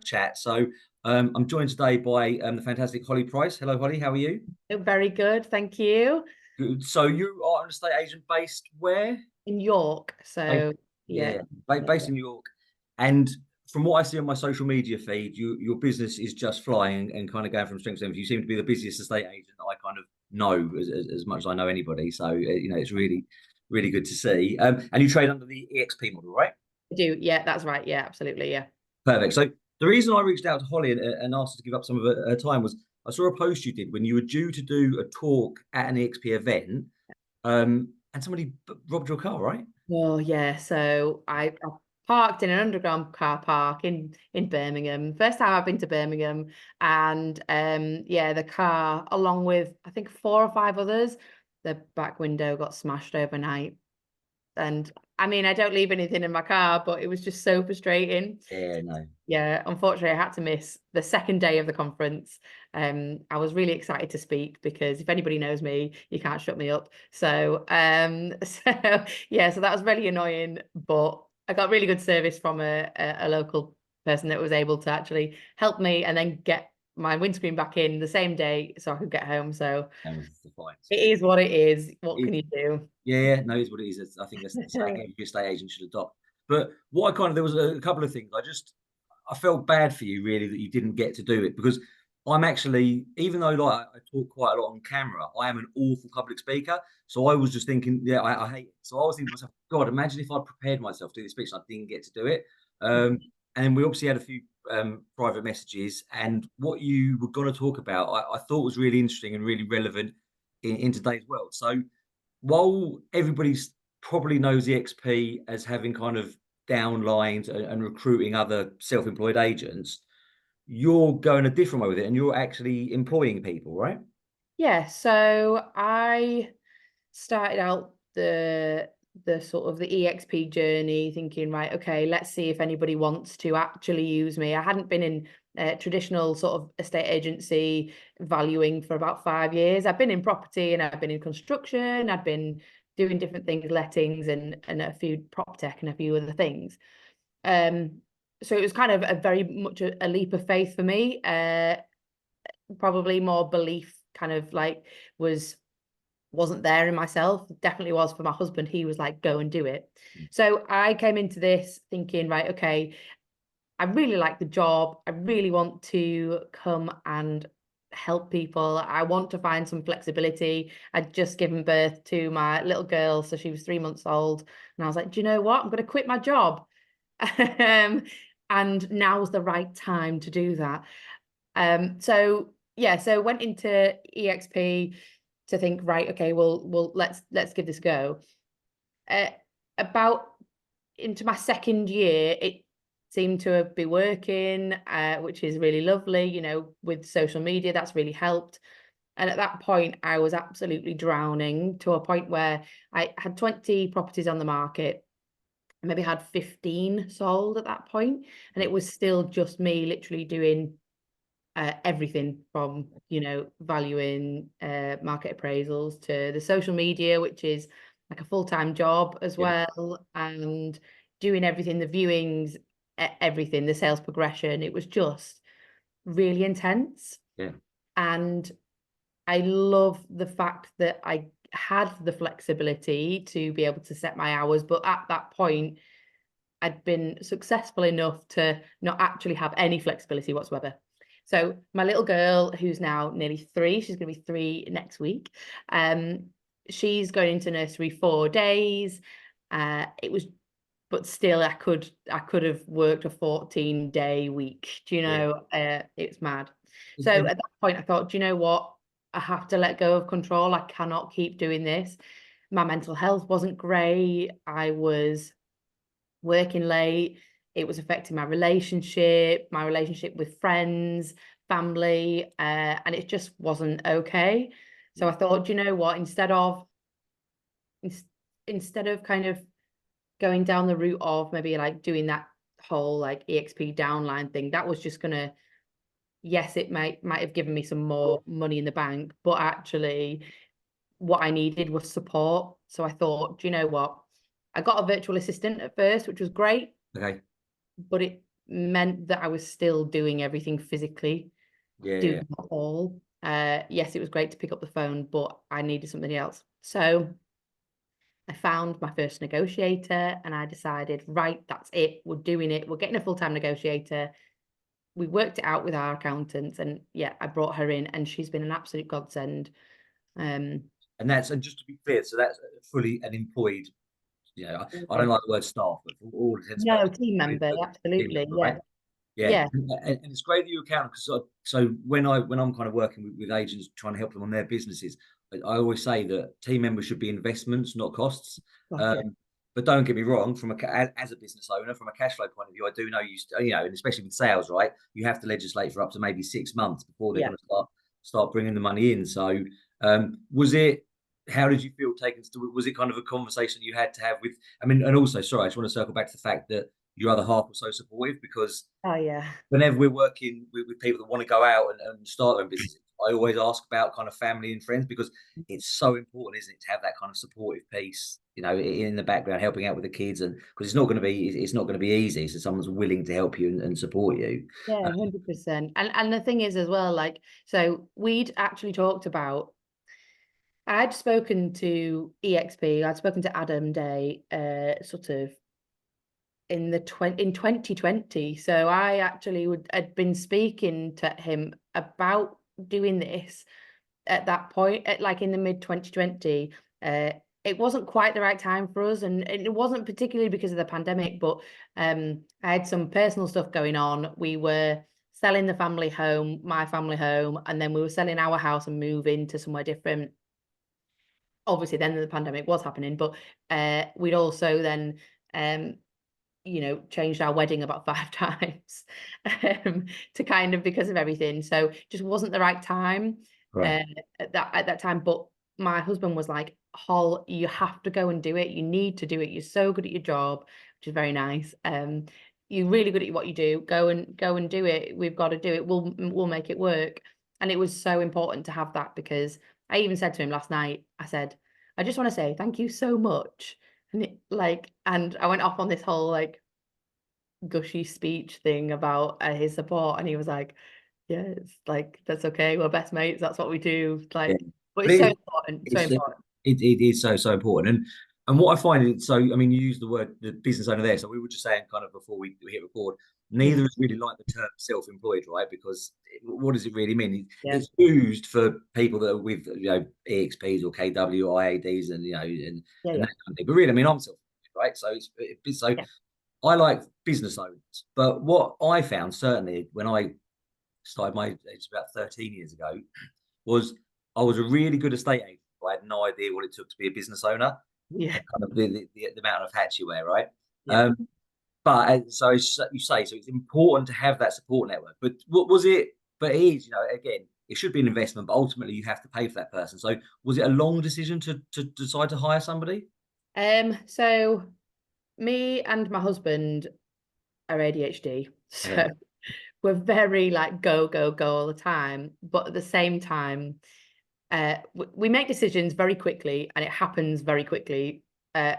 chat. So I'm joined today by the fantastic Holly Price. Hello, Holly. How are you? Very good, thank you. Good. So you are an estate agent based where? In York, Based, so yeah. yeah, based in New York. And from what I see on my social media feed, your business is just flying and kind of going from strength to strength. You seem to be the busiest estate agent that I kind of know as much as I know anybody. So it's really good to see. And you trade under the EXP model, right? I do, yeah, that's right, yeah, absolutely, yeah. Perfect. So the reason I reached out to Holly and asked her to give up some of her time was I saw a post you did when you were due to do a talk at an EXP event, and somebody robbed your car, right? Oh yeah, so I parked in an underground car park in Birmingham. First time I've been to Birmingham, and yeah, the car along with I think four or five others, the back window got smashed overnight. And I mean, I don't leave anything in my car, but it was just so frustrating. Yeah, no. Yeah, unfortunately, I had to miss the second day of the conference. I was really excited to speak because if anybody knows me, you can't shut me up. So, so yeah, so that was really annoying, but I got really good service from a local person that was able to actually help me and then get my windscreen back in the same day so I could get home. So That was the fine. it is what it is. What It, can you do? yeah, no, it's what it is. I think that's something every estate agent should adopt. But what I kind of there was a couple of things. I felt bad for you really that you didn't get to do it because I'm actually, even though like I talk quite a lot on camera, I am an awful public speaker. So I was just thinking, yeah, I hate it. So I was thinking to myself, God, imagine if I prepared myself to do this speech and I didn't get to do it. And then we obviously had a few private messages, and what you were going to talk about, I thought was really interesting and really relevant in today's world. So while everybody's probably knows EXP as having kind of downlines and recruiting other self-employed agents, you're going a different way with it and you're actually employing people, right? Yeah, so I started out the sort of the EXP journey thinking, right, okay, let's see if anybody wants to actually use me. I hadn't been in traditional sort of estate agency valuing for about 5 years. I've been in property and I've been in construction. I've been doing different things, lettings and a few prop tech and a few other things. Um, so it was kind of a very much a leap of faith for me. Probably more belief kind of like wasn't there in myself. Definitely was for my husband. He was like, go and do it. So I came into this thinking, right, okay, I really like the job. I really want to come and help people. I want to find some flexibility. I'd just given birth to my little girl, so she was 3 months old. And I was like, do you know what? I'm going to quit my job. And now was the right time to do that. So yeah, so went into EXP to think, right, okay, well, let's give this a go. Uh, about into my second year, it seemed to be working, which is really lovely. With social media, that's really helped. And at that point, I was absolutely drowning to a point where I had 20 properties on the market. I maybe had 15 sold at that point, and it was still just me literally doing everything from valuing market appraisals to the social media, which is like a full-time job as Yeah, well, and doing everything, the viewings, everything, the sales progression. It was just really intense, yeah, and I love the fact that I had the flexibility to be able to set my hours, but at that point I'd been successful enough to not actually have any flexibility whatsoever. So my little girl, who's now nearly 3, she's going to be 3 next week. She's going into nursery 4 days. It was, but still, I could have worked a 14-day week. Do you yeah. know? It's mad. So And at that point, I thought, do you know what? I have to let go of control. I cannot keep doing this. My mental health wasn't great. I was working late. It was affecting my relationship with friends, family, and it just wasn't okay. So I thought, you know what, instead of kind of going down the route of maybe like doing that whole like EXP downline thing, that was just gonna, yes, it might have given me some more money in the bank, but actually what I needed was support. So I thought, do you know what? I got a virtual assistant at first, which was great, okay, but it meant that I was still doing everything physically, Yeah. doing it all. Yes, it was great to pick up the phone, but I needed something else. So I found my first negotiator and I decided, right, that's it. We're doing it. We're getting a full-time negotiator. We worked it out with our accountants, and yeah, I brought her in and she's been an absolute godsend. And just to be clear, so that's fully an employed, I don't like the word staff, but for all intents and No, purposes, team member, absolutely. Yeah. right? Yeah, Yeah. and it's great that you account, because so when I'm kind of working with agents trying to help them on their businesses, I always say that team members should be investments, not costs. Gotcha. But don't get me wrong, as a business owner, from a cash flow point of view, I do know and especially with sales, right? You have to legislate for up to maybe 6 months before they're Yeah. going to start bringing the money in. So, how did you feel was it kind of a conversation you had to have with? I mean, and also, sorry, I just want to circle back to the fact that your other half was so supportive, because Oh yeah. whenever we're working with people that want to go out and start their own businesses, I always ask about kind of family and friends, because it's so important, isn't it, to have that kind of supportive piece, in the background, helping out with the kids, and because it's not going to be easy. So someone's willing to help you and support you. Yeah, 100%. And the thing is as well, like, so we'd actually talked about, I'd spoken to EXP, I'd spoken to Adam Day, sort of in 2020. So I actually had been speaking to him about doing this at that point, like in the mid 2020. It wasn't quite the right time for us, and it wasn't particularly because of the pandemic, but I had some personal stuff going on. We were selling the family home, my family home, and then we were selling our house and moving to somewhere different. Obviously, then the pandemic was happening, but we'd also then changed our wedding about 5 times, to kind of, because of everything. So just wasn't the right time Right. at that time. But my husband was like, Hol, you have to go and do it. You need to do it. You're so good at your job, which is very nice. You're really good at what you do. Go and do it. We've got to do it. We'll make it work. And it was so important to have that, because I even said to him last night, I said, I just want to say thank you so much. And I went off on this whole like gushy speech thing about his support, and he was like, yeah, it's like, that's okay, we're best mates, that's what we do, Yeah. like, but But it's so important, so it's important. it is so important. And what I find is, so I mean, you use the business owner there. So we were just saying kind of before we hit record, neither is really like the term self-employed, right? Because what does it really mean? Yeah. It's used for people that are with EXPs or KW, IADs, and and Yeah, that kind of thing. But really, I mean, I'm self-employed, right? So yeah. I like business owners. But what I found, certainly when I started it's about 13 years ago, was I was a really good estate agent. I had no idea what it took to be a business owner, Yeah. and kind of the amount of hats you wear, right? Yeah. But so you say, so it's important to have that support network. But what was it? But it is, again, it should be an investment, but ultimately you have to pay for that person. So was it a long decision to decide to hire somebody? So me and my husband are ADHD, Yeah. so we're very like go go go all the time, but at the same time, we make decisions very quickly and it happens very quickly,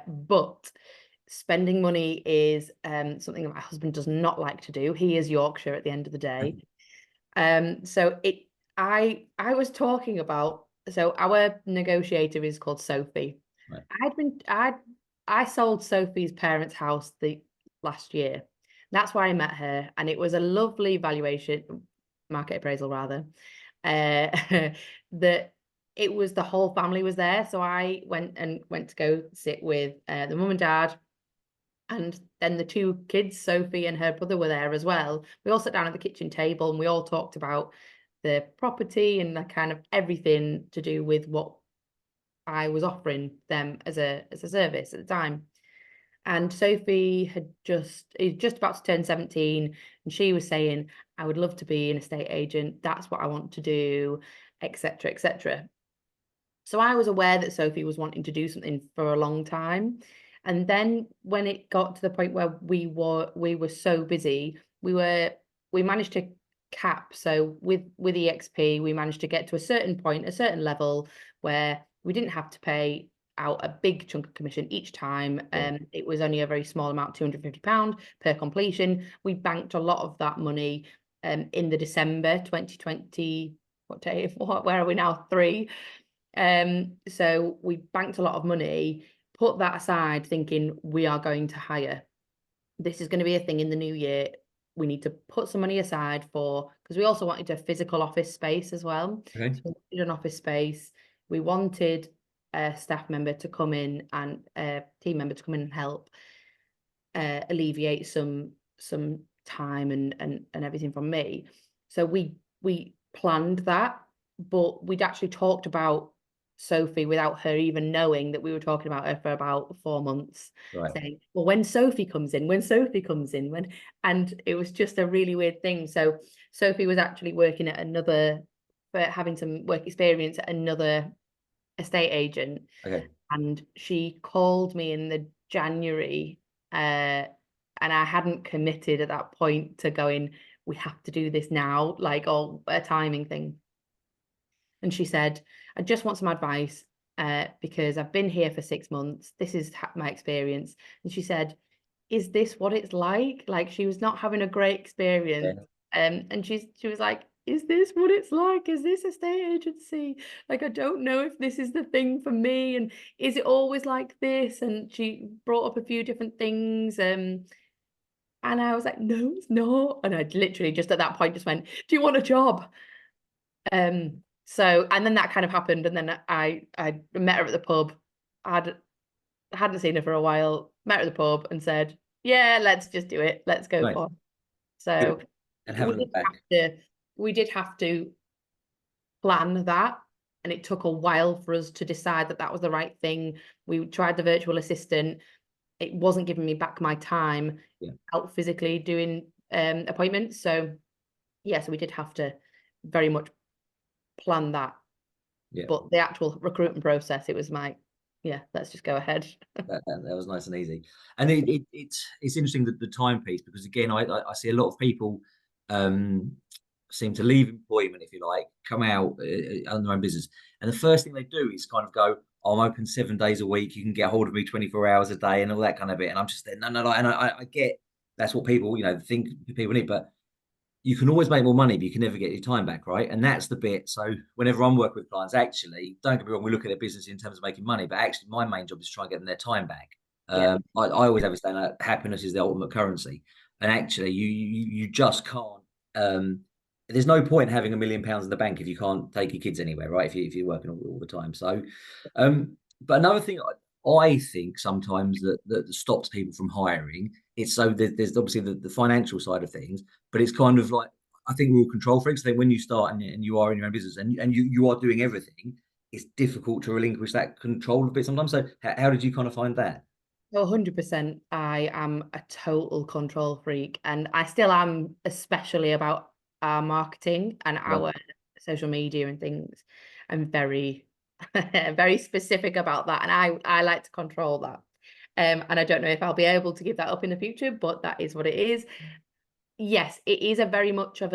but spending money is something that my husband does not like to do. He is Yorkshire at the end of the day. So I was talking about, so our negotiator is called Sophie. Right. I sold Sophie's parents' house the last year. That's where I met her, and it was a lovely valuation, market appraisal rather. That it was, the whole family was there, so I went to go sit with the mum and dad, and then the 2 kids, Sophie and her brother, were there as well. We all sat down at the kitchen table and we all talked about the property and the kind of everything to do with what I was offering them as a service at the time. And Sophie is just about to turn 17, and she was saying, I would love to be an estate agent. That's what I want to do, etc., etc. So I was aware that Sophie was wanting to do something for a long time. And then when it got to the point where we were so busy, we managed to cap. So with EXP, we managed to get to a certain point, a certain level where we didn't have to pay out a big chunk of commission each time. It was only a very small amount, £250 per completion. We banked a lot of that money in the December 2020, where are we now? 3. So we banked a lot of money, put that aside, thinking we are going to hire. This is going to be a thing in the new year. We need to put some money aside for, because we also wanted a physical office space as well. Okay. So we wanted an office space. We wanted a staff member to come in and a team member to come in and help alleviate some time and everything from me. So we planned that, but we'd actually talked about Sophie without her even knowing that we were talking about her for about 4 months. Right. Saying, well, when Sophie comes in, and it was just a really weird thing. So Sophie was actually working at having some work experience at another estate agent. Okay. And she called me in the January, and I hadn't committed at that point to going, we have to do this now, like, or a timing thing. And she said, I just want some advice because I've been here for 6 months. This is my experience. And she said, is this what it's like? Like, she was not having a great experience. And she was like, is this what it's like? Is this a state agency? Like, I don't know if this is the thing for me. And is it always like this? And she brought up a few different things. And I was like, no, it's not. And I literally just at that point just went, do you want a job? So, and then that kind of happened. And then I met her at the pub. Hadn't seen her for a while, met her at the pub and said, yeah, let's just do it. Let's go Right. for it. So and have a look back. We did have to plan that. And it took a while for us to decide that that was the right thing. We tried the virtual assistant. It wasn't giving me back my time out physically doing appointments. So yeah, so we did have to very much plan that. But the actual recruitment process, it was like, yeah, let's just go ahead. that was nice and easy. And it's interesting that the timepiece, because again, I see a lot of people seem to leave employment, if you like, come out on their own business, and the first thing they do is kind of go, oh, I'm open 7 days a week, you can get hold of me 24 hours a day and all that kind of bit. And I'm just there, no, and I get that's what people, think people need, but you can always make more money, but you can never get your time back, right? And that's the bit. So whenever I'm working with clients, actually, don't get me wrong, we look at their business in terms of making money, but actually my main job is to try and get them their time back. I always have a saying that happiness is the ultimate currency. And actually, you just can't. There's no point having £1 million in the bank if you can't take your kids anywhere, right? If you're working all the time. So, but another thing I think sometimes that stops people from hiring, it's so there's obviously the financial side of things, but it's kind of like, I think we're all control freaks. I think when you start and you are in your own business and you are doing everything, it's difficult to relinquish that control a bit sometimes. So how did you kind of find that? Oh, 100%. I am a total control freak, and I still am, especially about our marketing and our social media and things. I'm very, very specific about that, and I like to control that. And I don't know if I'll be able to give that up in the future, but that is what it is. Yes, it is a very much of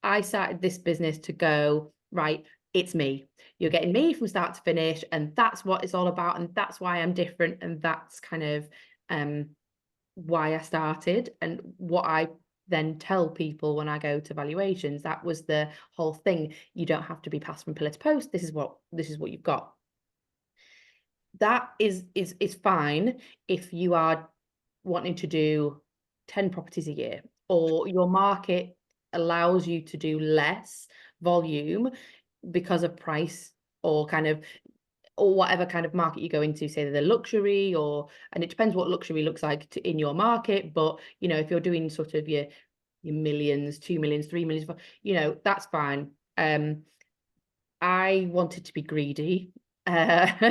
I started this business to go, right, it's me. You're getting me from start to finish, and that's what it's all about, and that's why I'm different, and that's kind of why I started, and what I then tell people when I go to valuations. That was the whole thing. You don't have to be passed from pillar to post. This is what you've got. That is fine if you are wanting to do 10 properties a year, or your market allows you to do less volume because of price, or whatever kind of market you go into, say the luxury, and it depends what luxury looks like in your market. But if you're doing sort of your millions, 2 millions, 3 millions, that's fine. I wanted to be greedy, and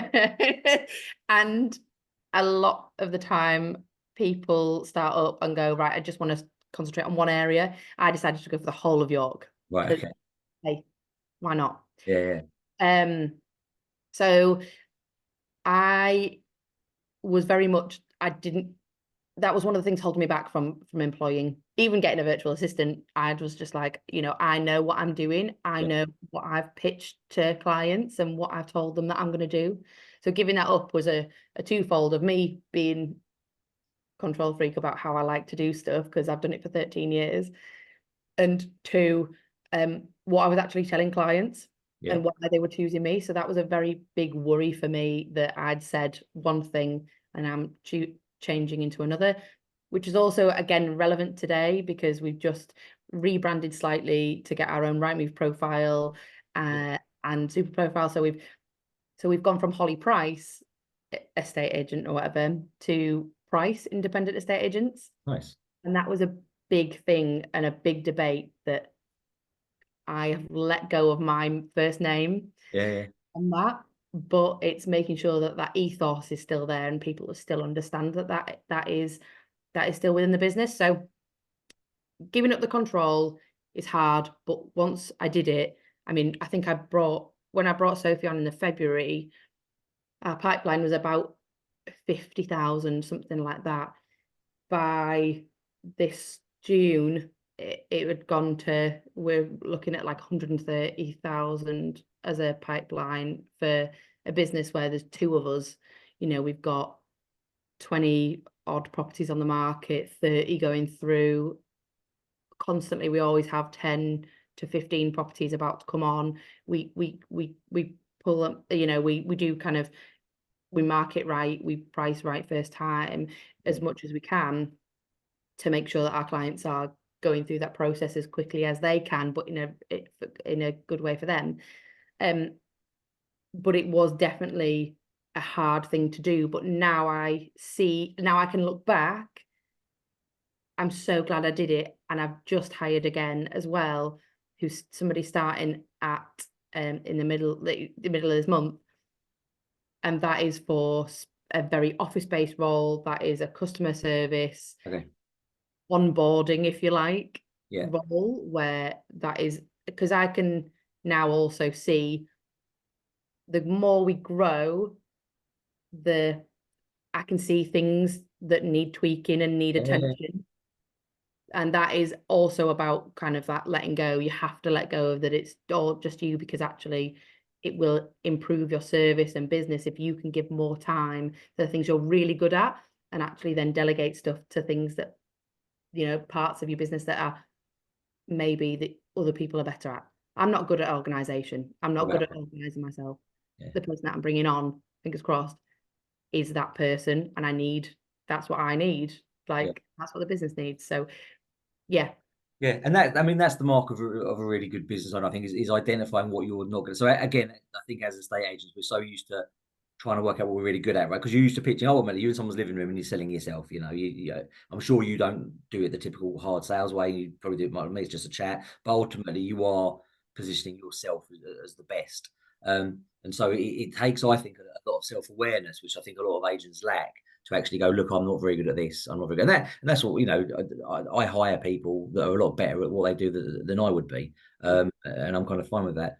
a lot of the time people start up and go, right, I just want to concentrate on one area. I decided to go for the whole of York. Right. Okay. Hey, why not? Yeah. So I was very much, I didn't that was one of the things holding me back from employing, even getting a virtual assistant. I was just like, you know, I know what I'm doing. I Yeah. know what I've pitched to clients and what I've told them that I'm going to do. So giving that up was a twofold of me being control freak about how I like to do stuff, because I've done it for 13 years. And two, what I was actually telling clients Yeah. and why they were choosing me. So that was a very big worry for me, that I'd said one thing and I'm changing into another, which is also, again, relevant today because we've just rebranded slightly to get our own Rightmove profile and super profile. So we've gone from Holly Price estate agent or whatever to Price independent estate agents. Nice. And that was a big thing and a big debate, that I have let go of my first name Yeah. on that, but it's making sure that that ethos is still there and people still understand that is still within the business. So giving up the control is hard, but once I did it, I mean, I think when I brought Sophie on in the February, our pipeline was about 50,000, something like that. By this June, it had gone to, we're looking at like 130,000 as a pipeline for a business where there's two of us. You know, we've got 20 odd properties on the market, 30 going through constantly. We always have 10 to 15 properties about to come on. We pull them, you know, we do kind of, we market right, we price right first time as much as we can, to make sure that our clients are going through that process as quickly as they can, but in a good way for them. But it was definitely a hard thing to do. But now I can look back. I'm so glad I did it, and I've just hired again as well, who's somebody starting at in the middle of this month, and that is for a very office-based role. That is a customer service. Okay. Onboarding, if you like, Yeah. role, where that is, because I can now also see the more we grow, I can see things that need tweaking and need attention. And that is also about kind of that letting go. You have to let go of that it's all just you, because actually it will improve your service and business if you can give more time to the things you're really good at, and actually then delegate stuff to things that, you know, parts of your business that are maybe the other people are better at. I'm not good at organization. I'm not good at organizing myself. Yeah. The person that I'm bringing on, fingers crossed, is that person, and that's what I need. Like, that's what the business needs. So yeah. Yeah, and that, I mean, that's the mark of a really good business owner, I think, is identifying what you're not going to. So again, I think as estate agents, we're so used to trying to work out what we're really good at, right? Because you're used to pitching, ultimately, you're in someone's living room and you're selling yourself. You know, I'm sure you don't do it the typical hard sales way. You probably do it, it's just a chat, but ultimately you are positioning yourself as the best. And so it takes, I think, a lot of self-awareness, which I think a lot of agents lack, to actually go, look, I'm not very good at this. I'm not very good at that. And that's what, you know, I hire people that are a lot better at what they do than I would be. And I'm kind of fine with that.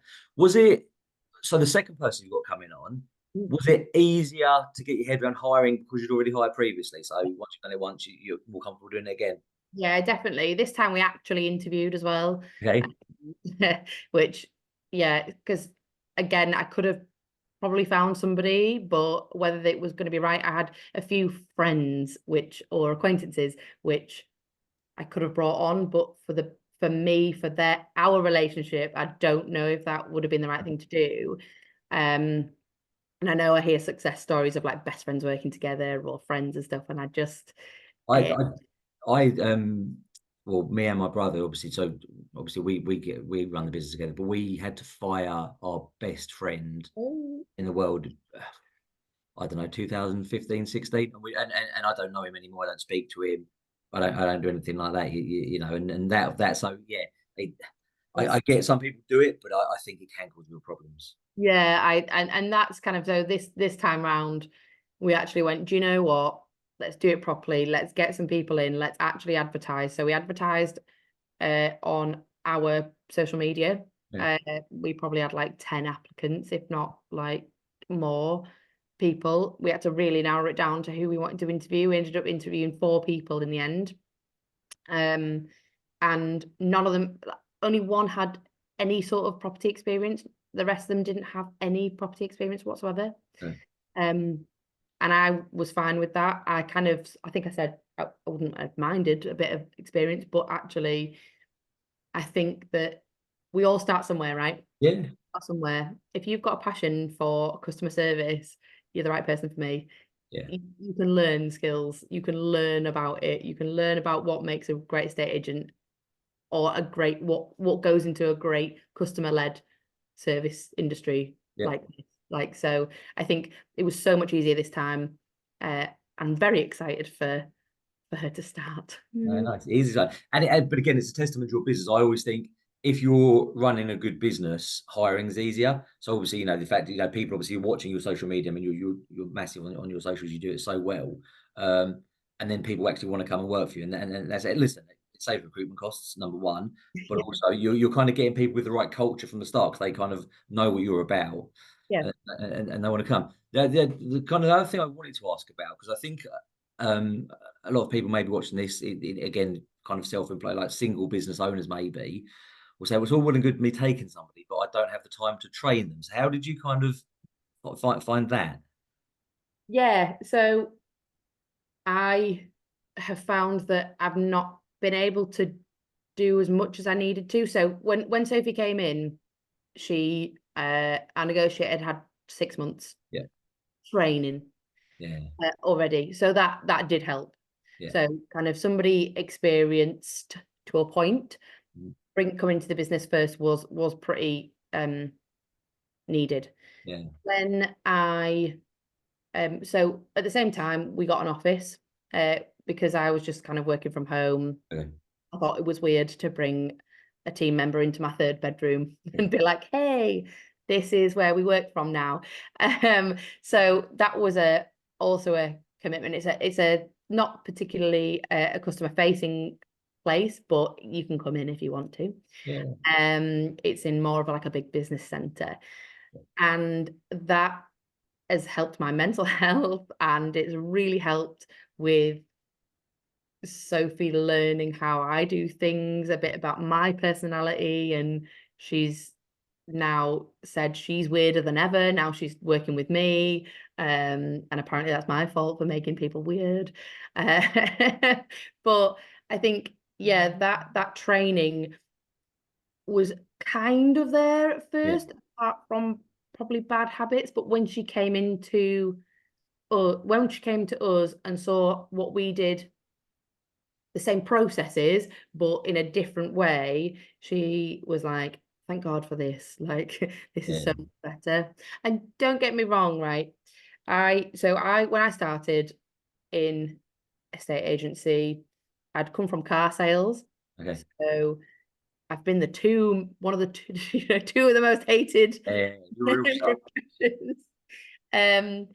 So the second person you got coming on, was it easier to get your head around hiring because you'd already hired previously? So once you've done it once, you're more comfortable doing it again? Yeah, definitely. This time we actually interviewed as well. Okay. Which, yeah, because again, I could have probably found somebody, but whether it was going to be right, I had a few friends or acquaintances which I could have brought on, but for our relationship, I don't know if that would have been the right thing to do. And I know I hear success stories of like best friends working together or friends and stuff, and I just well, me and my brother, obviously. So obviously we run the business together, but we had to fire our best friend in the world. I don't know, 2015, 16, and I don't know him anymore. I don't speak to him. I don't do anything like that. You know, and that. So yeah, I get some people do it, but I think it can cause real problems. Yeah, and that's kind of, so this time round, we actually went, do you know what? Let's do it properly. Let's get some people in. Let's actually advertise. So we advertised on our social media. Yeah. We probably had like 10 applicants, if not like more. people. We had to really narrow it down to who we wanted to interview. We ended up interviewing 4 people in the end. And none of them, only one had any sort of property experience. The rest of them didn't have any property experience whatsoever. Okay. And I was fine with that. I think I said I wouldn't have minded a bit of experience, but actually, I think that we all start somewhere, right? Yeah. Start somewhere. If you've got a passion for customer service, you're the right person for me. Yeah. You can learn skills. You can learn about it. You can learn about what makes a great estate agent, or a great what goes into a great customer-led service industry Yeah. like this. Like, so I think it was so much easier this time. I'm very excited for her to start. Nice. Easy side. But again, it's a testament to your business. I always think if you're running a good business, hiring's easier. So obviously, the fact that people obviously watching your social media. I mean, you're massive on your socials. You do it so well, and then people actually want to come and work for you. And that's it. Listen, it saves recruitment costs, number one, but also you're kind of getting people with the right culture from the start, because they kind of know what you're about. Yeah. And they want to come. The kind of other thing I wanted to ask about, because I think a lot of people may be watching this, again, kind of self-employed, like single business owners maybe, will say, well, it's all well and good me taking somebody, but I don't have the time to train them. So how did you kind of find that? Yeah, so I have found that I've not been able to do as much as I needed to. So when Sophie came in, our negotiator had 6 months training already, so that did help. So kind of somebody experienced to a point, coming to the business first was pretty needed. When so at the same time we got an office, because I was just kind of working from home. I thought it was weird to bring a team member into my 3rd bedroom and be like, hey, this is where we work from now. So that was also a commitment. It's a not particularly a customer facing place, but you can come in if you want to. It's in more of like a big business center, and that has helped my mental health, and it's really helped with Sophie learning how I do things, a bit about my personality, and she's now said she's weirder than ever. Now she's working with me, and apparently that's my fault for making people weird. But I think, yeah, that training was kind of there at first, apart from probably bad habits. But when she came to us and saw what we did, the same processes but in a different way, she was like, thank God for this. Like, this is so much better. And don't get me wrong, right? When I started in estate agency, I'd come from car sales. So I've been one of the two of the most hated professions. And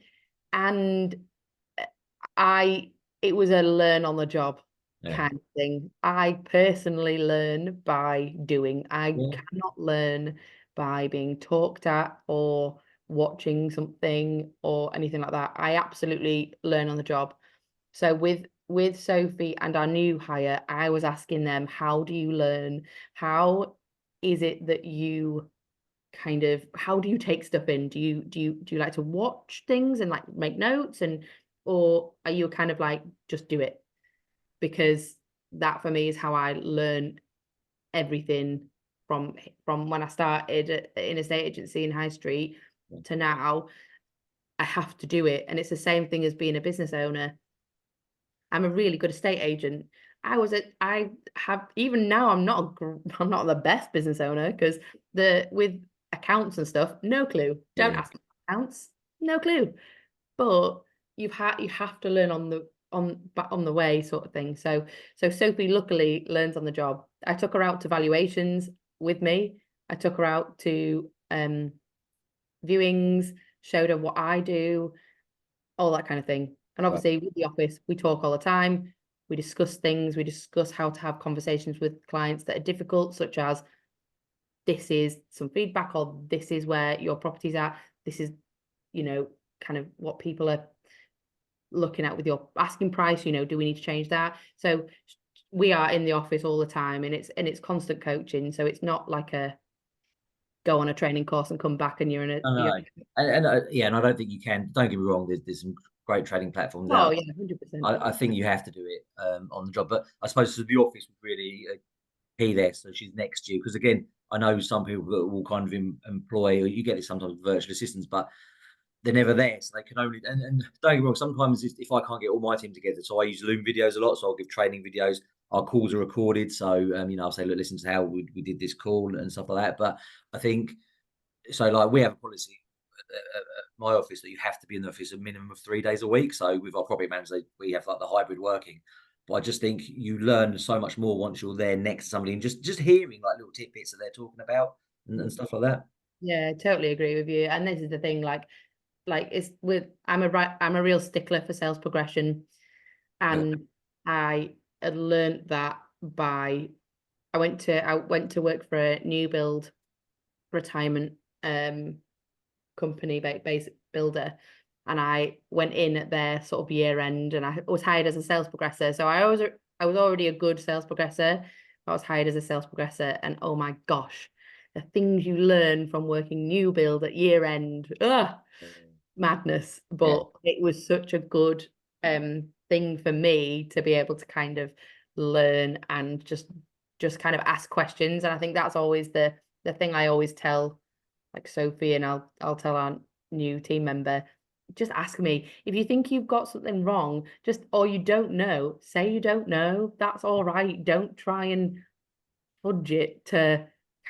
it was a learn on the job kind of thing. I personally learn by doing. I cannot learn by being talked at or watching something or anything like that. I absolutely learn on the job. So with Sophie and our new hire, I was asking them, how do you learn? How is it that you how do you take stuff in? Do you like to watch things and like make notes, or are you kind of like, just do it? Because that for me is how I learn everything from when I started in a estate agency in High Street to now. I have to do it. And it's the same thing as being a business owner. I'm a really good estate agent. Even now, I'm not the best business owner, because with accounts and stuff, no clue. Don't ask me accounts, no clue. But you have to learn on the way, sort of thing. So Sophie luckily learns on the job. I took her out to valuations with me. I took her out to viewings, showed her what I do, all that kind of thing. And obviously with the office, we talk all the time. We discuss things. We discuss how to have conversations with clients that are difficult, such as, this is some feedback, or this is where your property's at. This is, kind of what people are looking at with your asking price, you know, do we need to change that? So we are in the office all the time, and it's constant coaching. So it's not like a go on a training course and come back and you're in a, I you're, know. Yeah, and I don't think you can. Don't get me wrong. There's some great training platforms oh out. yeah, 100%. I think you have to do it on the job. But I suppose the office was really key there. So she's next to you because again, I know some people that will kind of employ, or you get it sometimes with virtual assistants, but they're never there, so they can only. And don't get me wrong. Sometimes if I can't get all my team together, so I use Loom videos a lot. So I'll give training videos. Our calls are recorded, so you know, I'll say, look, listen to how we did this call and stuff like that. But I think so. Like we have a policy at my office that you have to be in the office a minimum of 3 days a week. So with our property managers, we have like the hybrid working. But I just think you learn so much more once you're there next to somebody and just hearing like little tidbits that they're talking about and stuff like that. Yeah, I totally agree with you. And this is the thing, like it's with I'm a real stickler for sales progression, Yeah. and I had learned that by I went to work for a new build retirement company, basic builder, and I went in at their sort of year end, and I was hired as a sales progressor. So I was already a good sales progressor. I was hired as a sales progressor, and oh my gosh, the things you learn from working new build at year end, madness. Yeah. But it was such a good thing for me to be able to kind of learn and just kind of ask questions. And I think that's always the thing I always tell like Sophie, and I'll tell our new team member, just ask me. If you think you've got something wrong, just or you don't know, say you don't know. That's all right. Don't try and fudge it to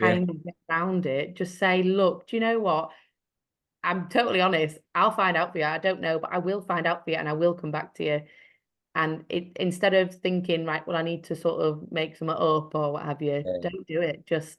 Yeah. kind of get around it. Just say, look, do you know what? I'm totally honest. I'll find out for you. I don't know, but I will find out for you and I will come back to you. And it instead of thinking, right, well, I need to sort of make something up or what have you, Yeah. don't do it. Just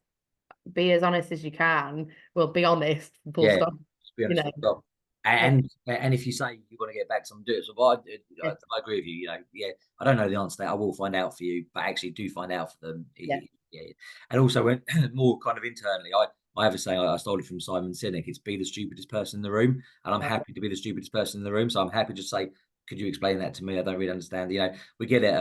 be as honest as you can. Well, be honest, full Yeah. stop. To be You honest, know, stop. yeah, And if you say you're going to get back to them, do it. So yeah, I agree with you. You know, yeah, I don't know the answer to that. I will find out for you, but actually do find out for them. yeah. Yeah. And also, when more kind of internally, I have a saying. I stole it from Simon Sinek. It's be the stupidest person in the room, and I'm Yeah. happy to be the stupidest person in the room. So I'm happy to say, could you explain that to me? I don't really understand. You know, we get it.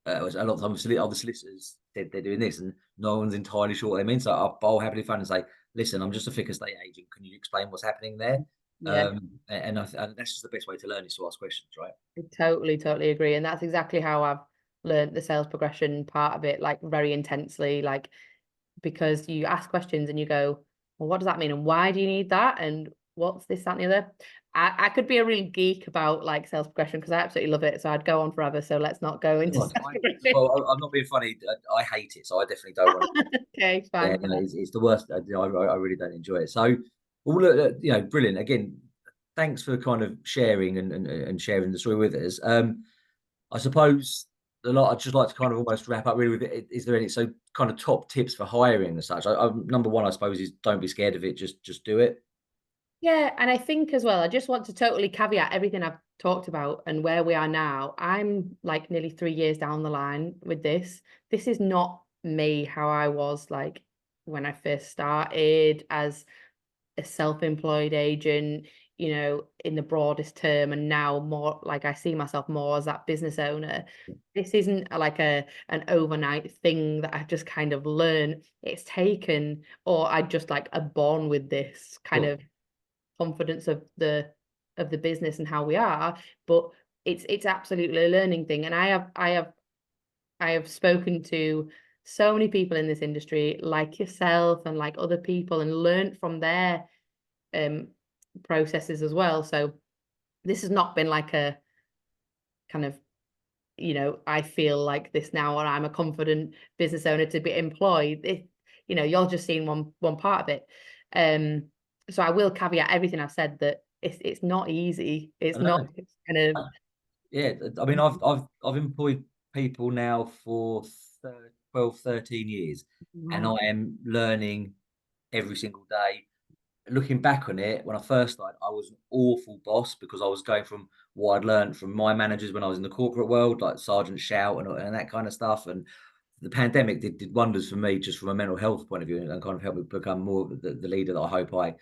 A lot of times other solicitors said they're doing this and no one's entirely sure what they mean. So I'll happily phone and say, listen, I'm just a thick estate agent. Can you explain what's happening there? Yeah. And that's just the best way to learn is to ask questions, right? I totally agree. And that's exactly how I've learned the sales progression part of it, like very intensely, like because you ask questions and you go, well, what does that mean? And why do you need that? And what's this, that, and the other? I could be a real geek about like sales progression because I absolutely love it. So I'd go on forever. So let's not go into God, sales progression. I'm not being funny. I hate it, so I definitely don't want to. Okay, Yeah, fine. no, it's the worst. I really don't enjoy it. So, well, look, you know, brilliant. Again, thanks for kind of sharing and sharing the story with us. I suppose a lot. I'd just like to kind of almost wrap up really with it. Is there any kind of top tips for hiring and such? Number one, I suppose, is don't be scared of it. Just do it. Yeah, and I think as well, I just want to totally caveat everything I've talked about and where we are now. I'm like nearly 3 years down the line with this. This is not me how I was like when I first started as a self-employed agent, you know, in the broadest term, and now more like I see myself more as that business owner. This isn't like an overnight thing that I've just kind of learned. It's taken, or I just like a born with this kind Sure. of confidence of the business and how we are, but it's absolutely a learning thing. And I have spoken to so many people in this industry like yourself and like other people and learned from their um processes as well. So this has not been like a kind of, you know, I feel like this now or I'm a confident business owner to be employed. You know, you're just seeing one part of it. um so I will caveat everything I've said that it's not easy. I It's not know. it's kind of Yeah, I mean, I've employed people now for 12, 13 years, and I wow. am learning every single day. Looking back on it, when I first started, I was an awful boss because I was going from what I'd learned from my managers when I was in the corporate world, like Sergeant Shout and that kind of stuff. And the pandemic did wonders for me just from a mental health point of view and kind of helped me become more the leader that I hope I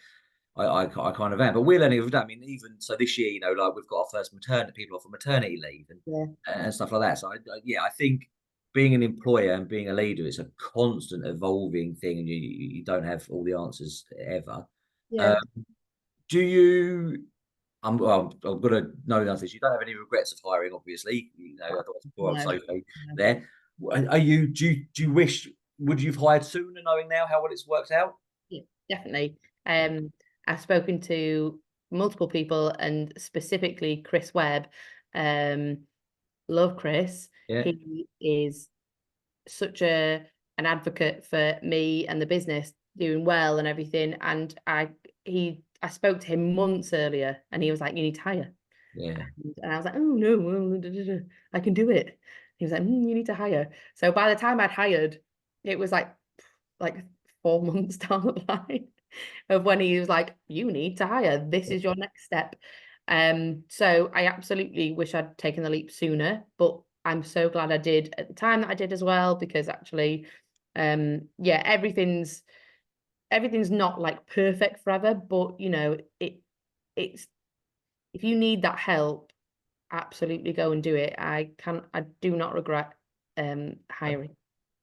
I kind of am, but we're learning every day. I mean, even so this year, you know, like we've got our first maternity, people off on maternity leave and stuff like that. So yeah, I think being an employer and being a leader is a constant evolving thing, and you don't have all the answers ever. Yeah. Um, do you? Well, I'm gonna know the answers. You don't have any regrets of hiring, obviously. You know, otherwise poor old No, Sophie no. there. Are you? Do you wish? Would you've hired sooner, knowing now how well it's worked out? Yeah, definitely. I've spoken to multiple people and specifically Chris Webb. Um, love Chris. Yeah, He is such an advocate for me and the business doing well and everything. And I spoke to him months earlier and he was like, you need to hire. yeah, And I was like, oh no, well, I can do it. He was like, you need to hire. So by the time I'd hired, it was like 4 months down the line of when he was like, you need to hire. This is your next step. So I absolutely wish I'd taken the leap sooner, but I'm so glad I did at the time that I did as well, because actually, yeah, everything's not like perfect forever, but you know, it's if you need that help, absolutely go and do it. I do not regret hiring.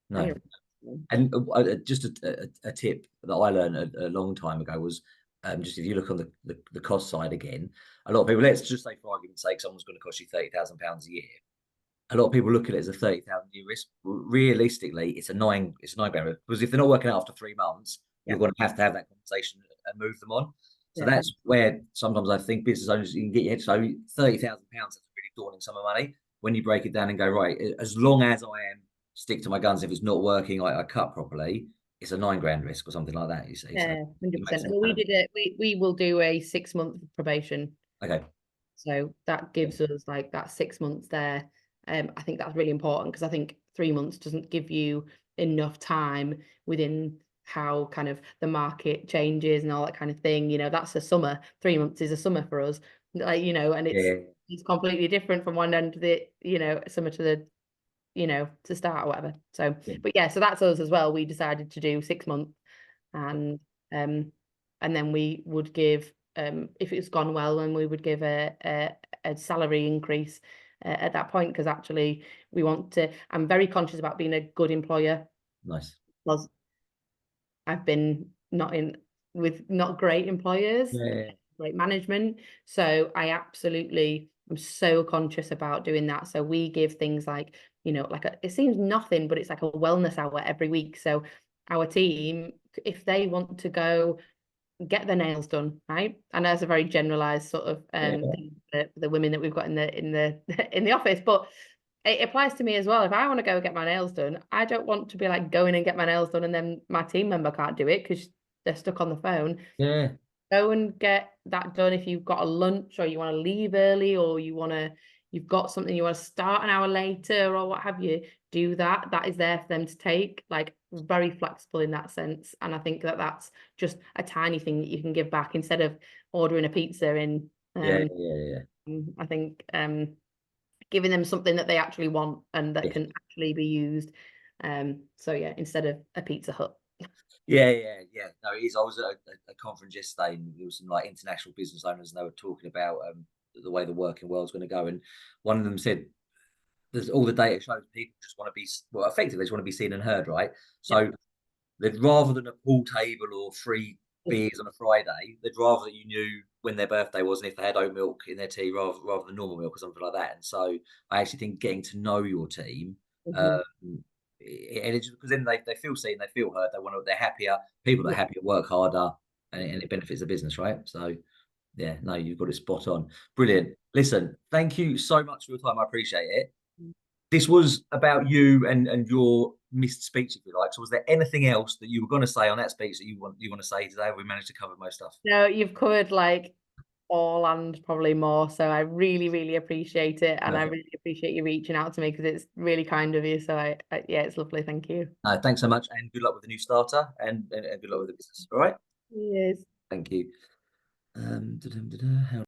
no. hiring. And just a tip that I learned a long time ago was just if you look on the cost side again, a lot of people, let's just say for argument's sake, someone's going to cost you £30,000 a year. A lot of people look at it as a 30,000 year risk. Realistically, it's a 9 grand risk, because if they're not working out after 3 months, you're going to have that conversation and move them on. So Yeah. that's where sometimes I think business owners, you can get your head. So £30,000 is a really daunting sum of money when you break it down and go, right, as long as I am stick to my guns, if it's not working, I cut properly, it's a 9 grand risk or something like that, you see. So Yeah, it makes 100%. sense. Well, we will do a 6 month probation. Okay. So that gives us like that 6 months there. I think that's really important, because I think 3 months doesn't give you enough time within how kind of the market changes and all that kind of thing. You know, that's a summer. 3 months is a summer for us. Like, you know, and Yeah. it's completely different from one end of the, you know, summer to the, you know, to start or whatever. So, Yeah. but yeah, so that's us as well. We decided to do 6 months, and then we would give, if it's gone well, then we would give a salary increase at that point, because actually we want to. I'm very conscious about being a good employer, Nice. because I've been not in with not great employers, Yeah. great management. So I absolutely am so conscious about doing that. So we give things like, you know, like it seems nothing, but it's like a wellness hour every week. So our team, if they want to go get their nails done, right? And that's a very generalized sort of Yeah. thing for the women that we've got in the in the office. But it applies to me as well. If I want to go get my nails done, I don't want to be like going and get my nails done and then my team member can't do it because they're stuck on the phone. Yeah. Go and get that done. If you've got a lunch or you want to leave early, or you've got something you want to start an hour later or what have you, do that. That is there for them to take. Like, very flexible in that sense. And I think that that's just a tiny thing that you can give back instead of ordering a pizza in. Yeah. Yeah. I think giving them something that they actually want and that Yeah. can actually be used. So yeah, instead of a Pizza Hut. Yeah, yeah, yeah. No, it is. I was at a conference yesterday, and there was some like international business owners, and they were talking about the way the working world's going to go. And one of them said, "There's all the data shows people just want to be, well, effectively, they just want to be seen and heard, right? Yeah. So they'd rather than a pool table or free beers on a Friday, they'd rather that you knew when their birthday was and if they had oat milk in their tea rather than normal milk or something like that. And so I actually think getting to know your team, Mhm. um, and it's because then they feel seen, they feel heard, they're happier. People that are Yeah. happier work harder, and it benefits the business, right? So yeah, no, you've got it spot on. Brilliant. Listen, thank you so much for your time. I appreciate it. This was about you and your missed speech, if you like. So, was there anything else that you were going to say on that speech that you want to say today? We managed to cover most stuff. No, you've covered like all and probably more. So I really, really appreciate it. And I Perfect. really appreciate you reaching out to me, because it's really kind of you. So yeah, it's lovely. Thank you. Thanks so much, and good luck with the new starter, and good luck with the business. All right. Yes. Thank you. How